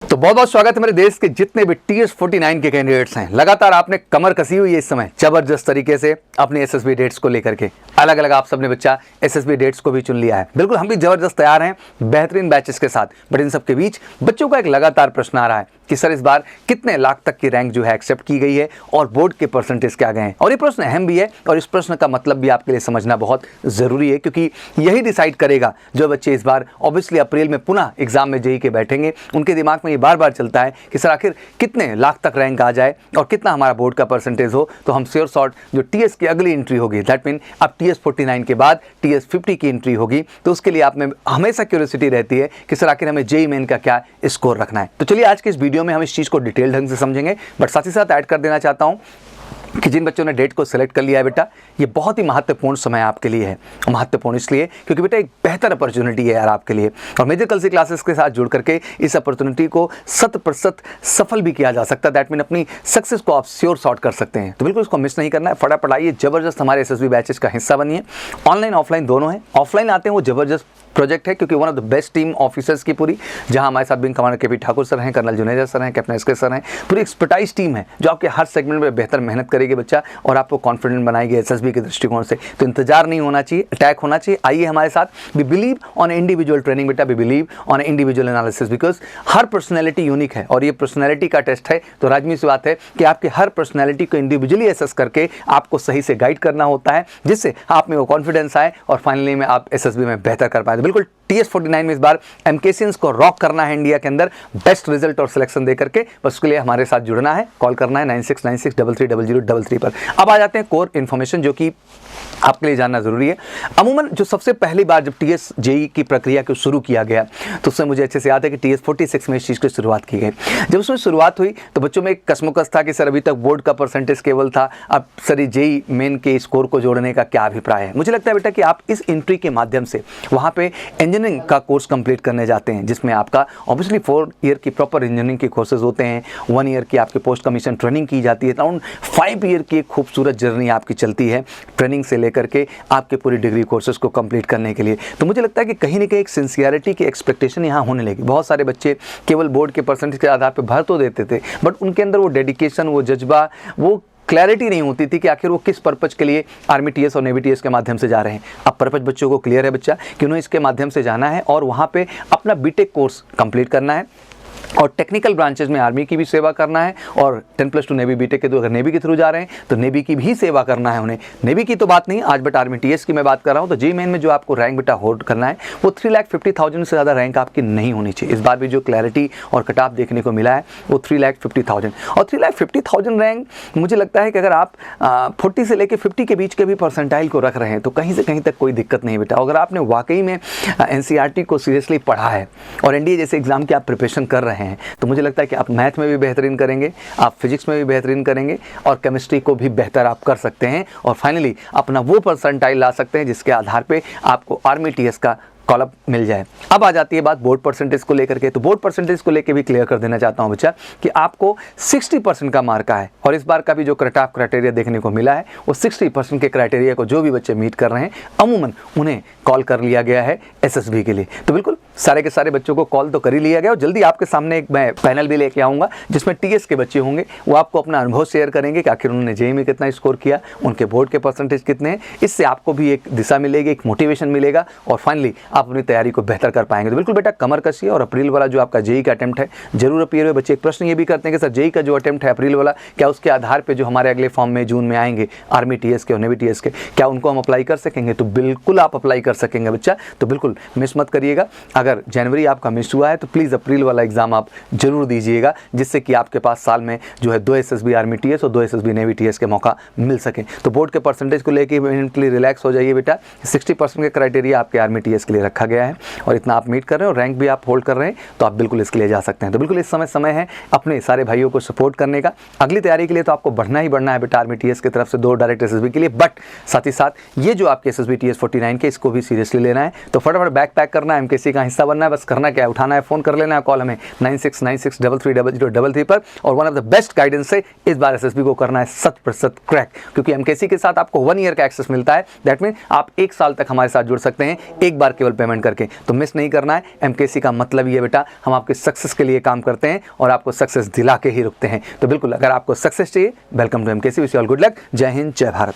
तो बहुत बहुत स्वागत है मेरे देश के जितने भी TS49 के कैंडिडेट्स हैं। लगातार आपने कमर कसी हुई है इस समय जबरदस्त तरीके से अपने एसएसबी डेट्स को लेकर के। अलग अलग आप सबने बच्चा एसएसबी डेट्स को भी चुन लिया है। बिल्कुल हम भी जबरदस्त तैयार हैं बेहतरीन बैचेस के साथ। बट इन सब के बीच बच्चों का एक लगातार प्रश्न आ रहा है कि सर इस बार कितने लाख तक की रैंक जो है एक्सेप्ट की गई है और बोर्ड के परसेंटेज क्या गए हैं। और ये प्रश्न अहम भी है और इस प्रश्न का मतलब भी आपके लिए समझना बहुत ज़रूरी है, क्योंकि यही डिसाइड करेगा जो बच्चे इस बार ऑब्वियसली अप्रैल में पुनः एग्जाम में जेईई के बैठेंगे, उनके दिमाग में ये बार बार चलता है कि सर आखिर कितने लाख तक रैंक आ जाए और कितना हमारा बोर्ड का परसेंटेज हो तो हम श्योर शॉर्ट जो टीएस की अगली एंट्री होगी, दैट मीन अब TS49 के बाद TS50 की एंट्री होगी, तो उसके लिए आप में हमेशा क्यूरियोसिटी रहती है कि सर आखिर हमें जेईई मेन का क्या स्कोर रखना है। तो चलिए आज के इस वीडियो में हम इस चीज़ को डिटेल ढंग से समझेंगे। बट साथ ही साथ ऐड कर देना चाहता हूँ कि जिन बच्चों ने डेट को सिलेक्ट कर लिया है बेटा, ये बहुत ही महत्वपूर्ण समय आपके लिए है। महत्वपूर्ण इसलिए क्योंकि बेटा एक बेहतर अपॉर्चुनिटी है यार आपके लिए, और मेजर कल क्लासेस के साथ जुड़ करके इस अपॉर्चुनिटी को 100% सफल भी किया जा सकता है। दैट मीन अपनी सक्सेस को आप श्योर शॉर्ट कर सकते हैं। तो बिल्कुल इसको मिस नहीं करना है, फटाफट आइए जबरदस्त हमारे एसएसबी बैचेस का हिस्सा बनिए। ऑनलाइन ऑफलाइन दोनों है। ऑफलाइन आते हैं वो जबरदस्त प्रोजेक्ट है क्योंकि one of the best team officers की पूरी, जहां हमारे साथ wing commander KP Thakur sir हैं, कर्नल जुनेजा सर हैं, कैप्टन SK सर हैं, पूरी एक्सपर्टाइज टीम है जो आपके हर सेगमेंट में बेहतर मेहनत करेगी बच्चा और आपको कॉन्फिडेंट बनाएगी एसएसबी के दृष्टिकोण से। तो इंतजार नहीं होना चाहिए, अटैक होना चाहिए। आइए हमारे साथ। We believe on individual training बेटा, we believe on individual analysis, because हर पर्सनैलिटी यूनिक है और ये पर्सनैलिटी का टेस्ट है। तो राजमी सी बात है कि आपके हर पर्सनैलिटी को इंडिविजुअली एसेस करके आपको सही से गाइड करना होता है, जिससे आप में वो कॉन्फिडेंस आए और फाइनली में आप एसएसबी में बेहतर कर पाए। तो बिल्कुल TS49 में इस बार एमकेसियंस को रॉक करना है इंडिया के अंदर, बेस्ट रिजल्ट और सिलेक्शन दे करके। बस उसके लिए हमारे साथ जुड़ना है, कॉल करना है 9696330033 पर। अब आ जाते हैं कोर इन्फॉर्मेशन जो कि आपके लिए जानना जरूरी है। अमूमन जो सबसे पहली बार जब TS जेईई की प्रक्रिया को शुरू किया गया तो उसमें मुझे अच्छे से याद है कि TS46 में इस चीज़ की शुरुआत की गई। जब उसमें शुरुआत हुई तो बच्चों में एक कसमकस था कि सर अभी तक बोर्ड का परसेंटेज केवल था, अब सर जेईई मेन के स्कोर को जोड़ने का क्या अभिप्राय है। मुझे लगता है बेटा कि आप इस एंट्री के माध्यम से वहाँ पे इंजीनियरिंग का कोर्स कंप्लीट करने जाते हैं, जिसमें आपका ऑब्वियसली 4 ईयर की प्रॉपर इंजीनियरिंग के कोर्सेज होते हैं, 1 ईयर की आपके पोस्ट कमीशन ट्रेनिंग की जाती है, अराउंड 5 ईयर की एक खूबसूरत जर्नी आपकी चलती है ट्रेनिंग से लेकर के आपके पूरी डिग्री कोर्सेज को कंप्लीट करने के लिए। तो मुझे लगता है कि कहीं ना कहीं एक सिंसियरिटी की एक्सपेक्टेशन यहाँ होने लगी। बहुत सारे बच्चे केवल बोर्ड के परसेंटेज के आधार पर भर तो देते थे, बट उनके अंदर वो डेडिकेशन, वो जज्बा, वो क्लैरिटी नहीं होती थी कि आखिर वो किस पर्पज के लिए आर्मी TS और नेवी TS के माध्यम से जा रहे हैं। अब पर्पज बच्चों को क्लियर है बच्चा कि उन्हें इसके माध्यम से जाना है और वहाँ पे अपना बीटेक कोर्स कंप्लीट करना है और टेक्निकल ब्रांचेज में आर्मी की भी सेवा करना है, और 10+2 नेवी बीटेक के तो अगर नेवी के थ्रू जा रहे हैं तो नेवी की भी सेवा करना है उन्हें। नेवी की तो बात नहीं आज, बट आर्मी TS की मैं बात कर रहा हूँ। तो जेईई मेन में जो आपको रैंक बेटा होल्ड करना है वो 3,50,000 से ज़्यादा रैंक आपकी नहीं होनी चाहिए। इस बार भी जो क्लैरिटी और कट ऑफ देखने को मिला है वो 3,50,000 और 3,50,000 रैंक। मुझे लगता है कि अगर आप 40 से लेकर 50 के बीच के भी परसेंटाइल को रख रहे हैं तो कहीं से कहीं तक कोई दिक्कत नहीं बेटा। अगर आपने वाकई में NCERT को सीरियसली पढ़ा है और NDA जैसे एग्जाम की आप प्रिपरेशन कर रहे हैं तो मुझे लगता है कि आप मैथ में भी बेहतरीन करेंगे, आप फिजिक्स में भी बेहतरीन करेंगे और केमिस्ट्री को भी बेहतर आप कर सकते हैं और फाइनली अपना वो परसेंटाइल ला सकते हैं जिसके आधार पे आपको आर्मी TS का कॉलअप मिल जाए। अब आ जाती है बात बोर्ड परसेंटेज को लेकर के। तो बोर्ड परसेंटेज को लेकर भी क्लियर कर देना चाहता हूं बच्चा कि आपको 60% का मार्का है और इस बार का भी जो कट ऑफ क्राइटेरिया देखने को मिला है वो 60% के क्राइटेरिया को जो भी बच्चे मीट कर रहे हैं अमूमन उन्हें कॉल कर लिया गया है एसएसबी के लिए। तो बिल्कुल सारे के सारे बच्चों को कॉल तो कर ही लिया गया और जल्दी आपके सामने एक मैं पैनल भी लेके आऊँगा जिसमें TS के बच्चे होंगे, वो आपको अपना अनुभव शेयर करेंगे कि आखिर उन्होंने जेईई में कितना स्कोर किया, उनके बोर्ड के परसेंटेज कितने हैं। इससे आपको भी एक दिशा मिलेगी, एक मोटिवेशन मिलेगा और फाइनली आप अपनी तैयारी को बेहतर कर पाएंगे। तो बिल्कुल बेटा कमर कसिए और अप्रैल वाला जो आपका जेईई का अटेम्प्ट है जरूर अपीयर हुए। बच्चे एक प्रश्न ये भी करते हैं कि सर जेईई का जो अटेम्प्ट है अप्रैल वाला, क्या उसके आधार पर जो हमारे अगले फॉर्म में जून में आएंगे आर्मी TS के और नेवी TS के, क्या उनको हम अप्लाई कर सकेंगे? तो बिल्कुल आप अप्लाई कर सकेंगे बच्चा। तो बिल्कुल मिस मत करिएगा। अगर जनवरी आपका मिस हुआ है तो प्लीज़ अप्रैल वाला एग्जाम आप जरूर दीजिएगा, जिससे कि आपके पास साल में जो है 2 SSB आर्मी TS और 2 SSB नेवी TS के मौका मिल सके। तो बोर्ड के परसेंटेज को लेकर मेंटली रिलैक्स हो जाइए बेटा। 60% के क्राइटेरिया आपके आर्मी TS के लिए रखा गया है और इतना आप मीट कर रहे हैं और रैंक भी आप होल्ड कर रहे हैं तो आप बिल्कुल इसके लिए जा सकते हैं। तो बिल्कुल इस समय है अपने सारे भाइयों को सपोर्ट करने का। अगली तैयारी के लिए तो आपको बढ़ना ही बढ़ना है बेटा आर्मी TS की तरफ से 2 डायरेक्ट SSB के लिए, बट साथ ही साथ ये जो आपके SSB TS49 के इसको भी सीरियसली लेना है। तो फटाफट बैग पैक करना है, MKC का हिस्सा बनना है। बस करना क्या है, उठाना है, फोन कर लेना है, कॉल हमें 9696330033 पर। और one of the best guidance से इस बार एसएसबी को करना है 100% क्रैक, क्योंकि एमकेसी के साथ आपको 1 ईयर का एक्सेस मिलता है। दैट मीन आप 1 साल तक हमारे साथ जुड़ सकते हैं एक बार केवल केवल पेमेंट करके। तो मिस नहीं करना है। एमकेसी का मतलब ये बेटा, हम आपके सक्सेस के लिए काम करते हैं और आपको सक्सेस दिला के ही रुकते हैं। तो बिल्कुल अगर आपको सक्सेस चाहिए, welcome to MKC, wish you all good luck. जय हिंद, जय भारत।